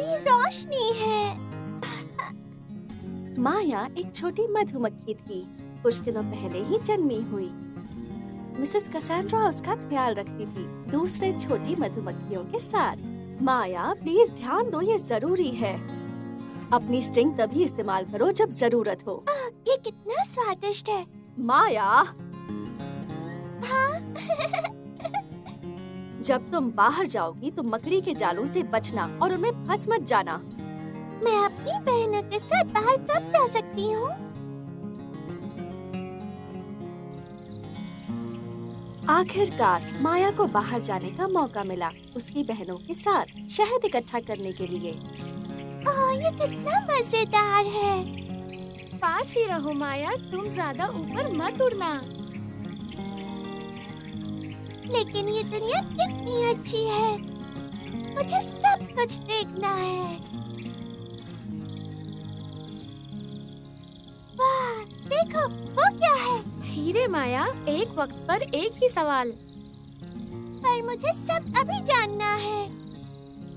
कितनी रोशनी है। माया एक छोटी मधुमक्खी थी। कुछ दिनों पहले ही जन्मी हुई। मिसेस कैसेंड्रा उसका ख्याल रखती थी, दूसरे छोटी मधुमक्खियों के साथ। माया, प्लीज ध्यान दो, ये जरूरी है। अपनी स्टिंग तभी इस्तेमाल करो जब जरूरत हो। ये कितना स्वादिष्ट है। माया, हाँ? जब तुम बाहर जाओगी तो मकड़ी के जालों से बचना और उनमें फंस मत जाना। मैं अपनी बहनों के साथ बाहर कब जा सकती हूँ? आखिरकार माया को बाहर जाने का मौका मिला, उसकी बहनों के साथ शहद इकट्ठा करने के लिए। ओह, ये कितना मजेदार है। पास ही रहो माया, तुम ज्यादा ऊपर मत उड़ना। लेकिन ये दुनिया कितनी अच्छी है, मुझे सब कुछ देखना है। वाह, देखो वो क्या है। धीरे माया, एक वक्त पर एक ही सवाल। पर मुझे सब अभी जानना है।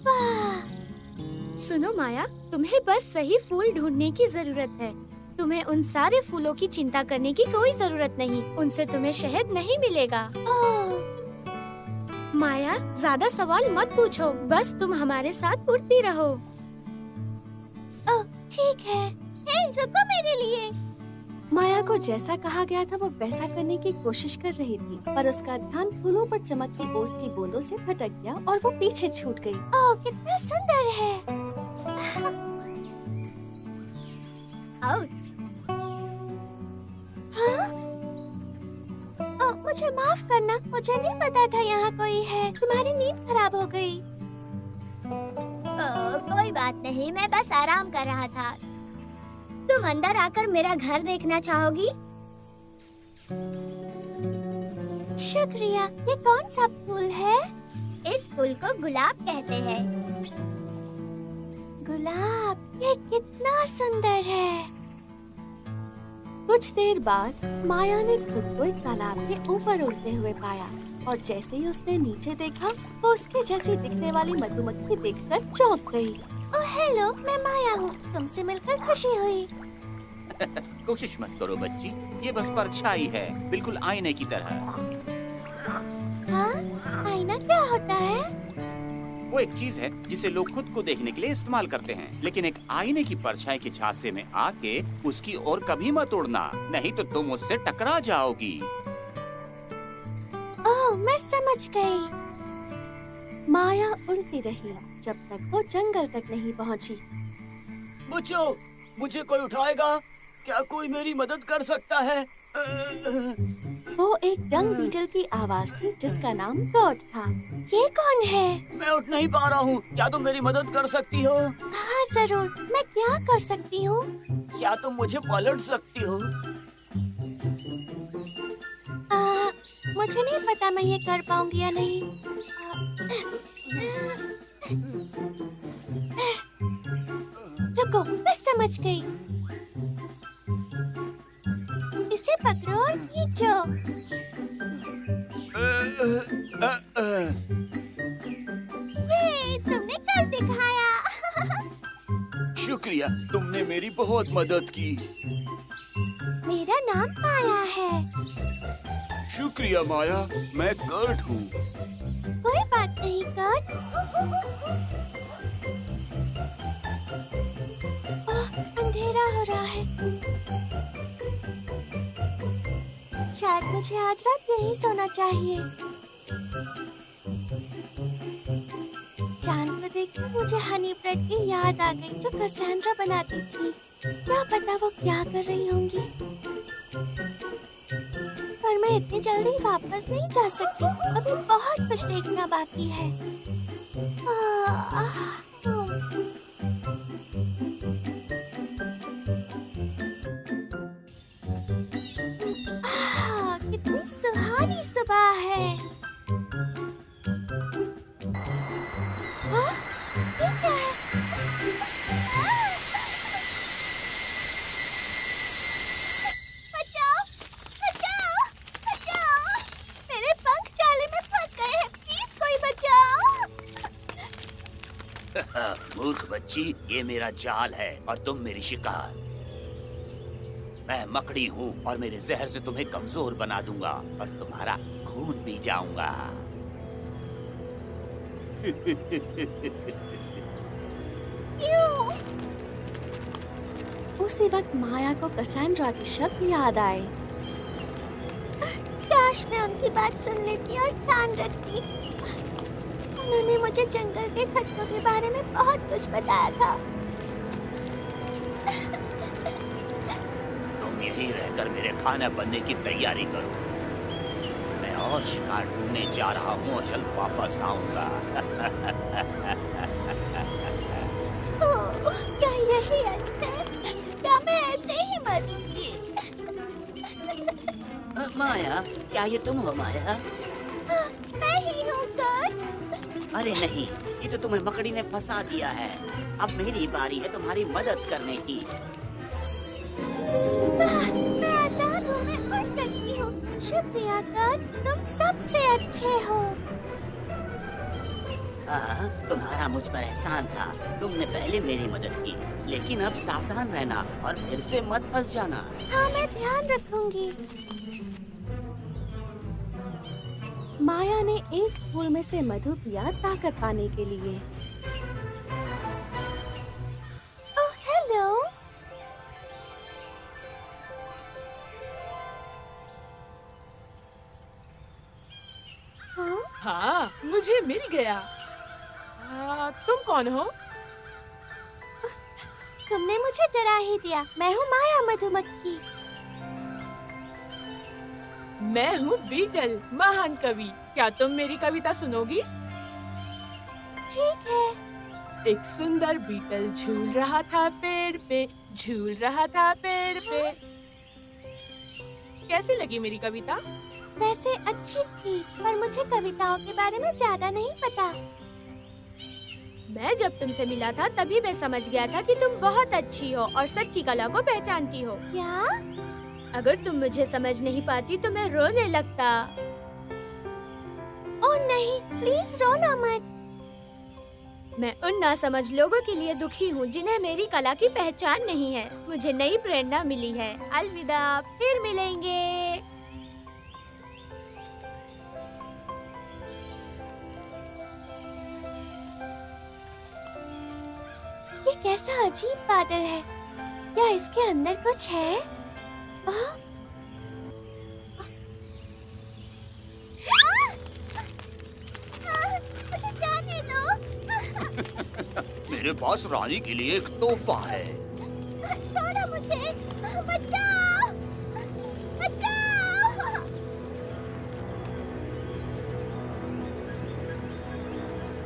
वाह, सुनो माया, तुम्हें बस सही फूल ढूंढने की जरूरत है। तुम्हें उन सारे फूलों की चिंता करने की कोई जरूरत नहीं, उनसे तुम्हें शहद नहीं मिलेगा। ओह, माया, ज्यादा सवाल मत पूछो, बस तुम हमारे साथ उड़ती रहो। ओह, ठीक है। हे, रुको मेरे लिए। माया को जैसा कहा गया था वो वैसा करने की कोशिश कर रही थी, पर उसका ध्यान फूलों पर चमकती ओस की बूंदों से भटक गया और वो पीछे छूट गई। ओह, कितना सुंदर है। आउच। हाँ? ओह, मुझे माफ करना, मुझे नहीं पता था यहाँ कोई है। तुम्हारी नींद खराब हो गई। कोई बात नहीं, मैं बस आराम कर रहा था। तुम अंदर आकर मेरा घर देखना चाहोगी? शुक्रिया। ये कौन सा फूल है? इस फूल को गुलाब कहते हैं। गुलाब, ये कितना सुंदर है। कुछ देर बाद माया ने खुद को एक तालाब के ऊपर उड़ते हुए पाया और जैसे ही उसने नीचे देखा वो उसके जैसी दिखने वाली मधुमक्खी देखकर चौंक गई। ओह, हेलो, मैं माया हूँ। तुमसे मिलकर खुशी हुई। कोशिश मत करो बच्ची, ये बस परछाई है, बिल्कुल आईने की तरह। हाँ? आईना क्या होता है? वो एक चीज है जिसे लोग खुद को देखने के लिए इस्तेमाल करते हैं, लेकिन एक आईने की परछाई के झांसे में आके उसकी ओर कभी मत उड़ना, नहीं तो तुम उससे टकरा जाओगी। ओह, मैं समझ गई। माया उड़ती रही जब तक वो जंगल तक नहीं पहुंची। बच्चों, मुझे कोई उठाएगा? क्या कोई मेरी मदद कर सकता है? वो एक डंग बीटल की आवाज थी जिसका नाम डॉट था। ये कौन है? मैं उठ नहीं पा रहा हूँ, क्या तुम मेरी मदद कर सकती हो? हाँ जरूर, मैं क्या कर सकती हूँ? क्या तुम मुझे पलट सकती हो? मुझे नहीं पता मैं ये कर पाऊंगी या नहीं। रुको, मैं समझ गई। इसे पकड़ो और खींचो। ये तुमने कर दिखाया। शुक्रिया, तुमने मेरी बहुत मदद की। मेरा नाम माया है। शुक्रिया माया, मैं कर्ट हूँ। कोई बात नहीं कर्ट। अंधेरा हो रहा है। शायद मुझे आज रात यहीं सोना चाहिए। चांद को देखकर मुझे हनी ब्रेड की याद आ गई जो कैसेंड्रा बनाती थी। क्या पता वो क्या कर रही होंगी। पर मैं इतनी जल्दी वापस नहीं जा सकती, अभी बहुत कुछ देखना बाकी है। कितनी सुहानी सुबह है। हाँ? ये क्या है? बचाओ! बचाओ! बचाओ! मेरे पंख जाले में फंस गए हैं, प्लीज कोई बचाओ! मूर्ख बच्ची, ये मेरा जाल है और तुम मेरी शिकार। मैं मकड़ी हूँ और मेरे जहर से तुम्हें कमजोर बना दूंगा और तुम्हारा खून पी जाऊंगा। उसी वक्त माया को कसांड्रा के शब्द याद आए। काश मैं उनकी बात सुन लेती और ध्यान रखती। उन्होंने मुझे जंगल के खतरों के बारे में बहुत कुछ बताया था। तुम यहीं रहकर मेरे खाना बनने की तैयारी करो। मैं और शिकार ढूंढने जा रहा हूँ और जल्द वापस आऊंगा। ओह, क्या यही अंत है? क्या मैं ऐसे ही मरूंगी? माया, क्या ये तुम हो माया? मैं ही हूँ कर्ट। अरे नहीं, ये तो तुम्हें मकड़ी ने फंसा दिया है। अब मेरी बारी है तुम्हारी मदद करने की। मैं आजाद हूँ, मैं उड़ सकती हूँ। शुक्रिया कर्ट, तुम सबसे अच्छे हो। हाँ, तुम्हारा मुझ पर एहसान था। तुमने पहले मेरी मदद की, लेकिन अब सावधान रहना और फिर से मत फंस जाना। हाँ, मैं ध्यान रखूंगी। माया ने एक फूल में से मधु पिया ताकत पाने के लिए। ओह, हेलो। हाँ? हाँ, मुझे मिल गया। तुम कौन हो? तुमने मुझे डरा ही दिया। मैं हूँ माया मधुमक्खी। मैं हूँ बीटल, महान कवि। क्या तुम मेरी कविता सुनोगी? ठीक है। एक सुंदर बीटल झूल रहा था पेड़ पे, झूल रहा था पेड़ पे। कैसी लगी मेरी कविता? वैसे अच्छी थी, पर मुझे कविताओं के बारे में ज्यादा नहीं पता। मैं जब तुमसे मिला था तभी मैं समझ गया था कि तुम बहुत अच्छी हो और सच्ची कला को पहचानती हो। क्या? अगर तुम मुझे समझ नहीं पाती तो मैं रोने लगता। ओह नहीं, प्लीज रोना मत। मैं उन नासमझ लोगों के लिए दुखी हूँ जिन्हें मेरी कला की पहचान नहीं है। मुझे नई प्रेरणा मिली है। अलविदा, फिर मिलेंगे। ये कैसा अजीब बादल है? क्या इसके अंदर कुछ है? मुझे जाने दो। मेरे पास रानी के लिए एक तोहफा है। छोड़ो मुझे। बचाओ, बचाओ।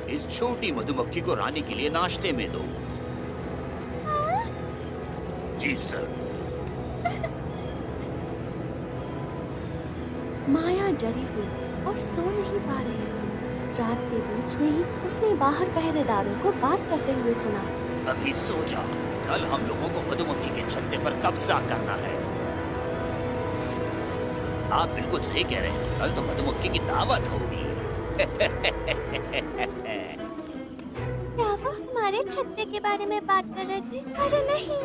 इस छोटी मधुमक्खी को रानी के लिए नाश्ते में दो। जी सर। माया डरी हुई थी और सो नहीं पा रही थी। रात के बीच में ही उसने बाहर पहरेदारों को बात करते हुए सुना। अभी सो जा, कल हम लोगों को मधुमक्खी के छत्ते पर कब्जा करना है। आप बिल्कुल सही कह रहे हैं, कल तो मधुमक्खी की दावत होगी। क्या वो हमारे छत्ते के बारे में बात कर रहे थे? अरे नहीं।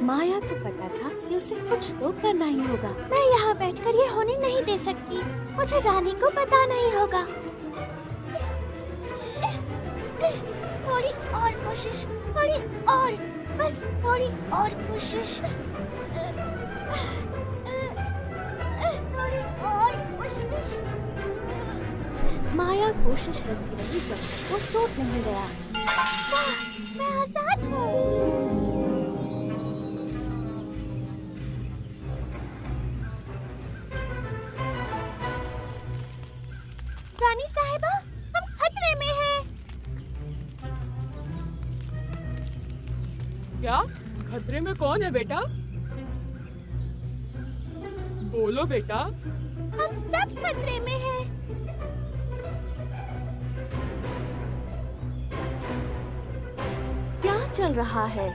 माया को पता था कि उसे कुछ तो करना ही होगा। मैं यहाँ बैठकर ये होने नहीं दे सकती। मुझे रानी को बताना ही होगा। थोड़ी और कोशिश, थोड़ी और, बस थोड़ी और कोशिश। थोड़ी और कोशिश। माया कोशिश करती रही जब तक वो टूट नहीं गया। वाह, मैं आजाद हूँ। रानी साहिबा, हम खतरे में हैं। क्या? खतरे में कौन है बेटा? बोलो बेटा। हम सब खतरे में हैं। क्या चल रहा है?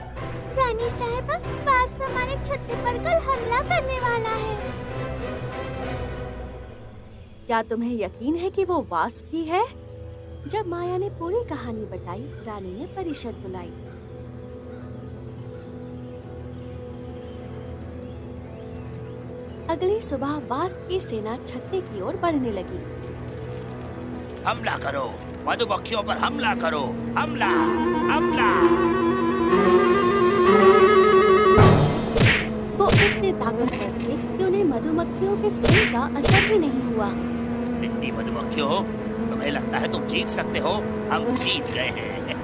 रानी साहिबा, पास में हमारे छत्ते पर कल हमला करने वाला है। क्या तुम्हें यकीन है कि वो वास्प ही है? जब माया ने पूरी कहानी बताई, रानी ने परिषद बुलाई। अगली सुबह वास्प की सेना छत्ते की ओर बढ़ने लगी। हमला करो, मधुमक्खियों पर हमला करो, हमला, हमला। वो इतने ताकतवर थे कि उन्हें मधुमक्खियों के स्टिंग का असर भी नहीं हुआ। इतनी मधुमक्खियों, तुम्हें लगता है तुम जीत सकते हो? हम जीत गए हैं।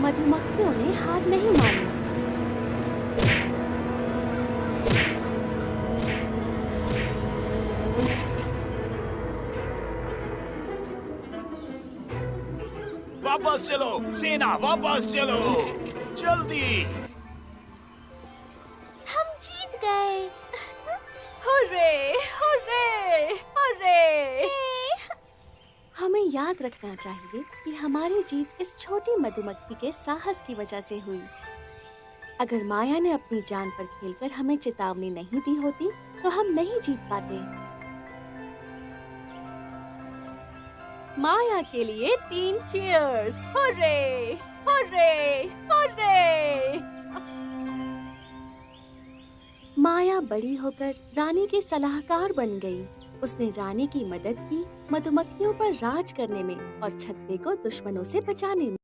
मधुमक्खियों ने हार नहीं मानी। वापस चलो, सेना वापस चलो, जल्दी। हम जीत गए। Hurray, hurray, hurray! हमें याद रखना चाहिए कि हमारी जीत इस छोटी मधुमक्खी के साहस की वजह से हुई। अगर माया ने अपनी जान पर खेलकर हमें चेतावनी नहीं दी होती, तो हम नहीं जीत पाते। माया के लिए 3 चीयर्स! हुर्रे! हुर्रे! हुर्रे! माया बड़ी होकर रानी की सलाहकार बन गई। उसने रानी की मदद की, मधुमक्खियों पर राज करने में और छत्ते को दुश्मनों से बचाने में।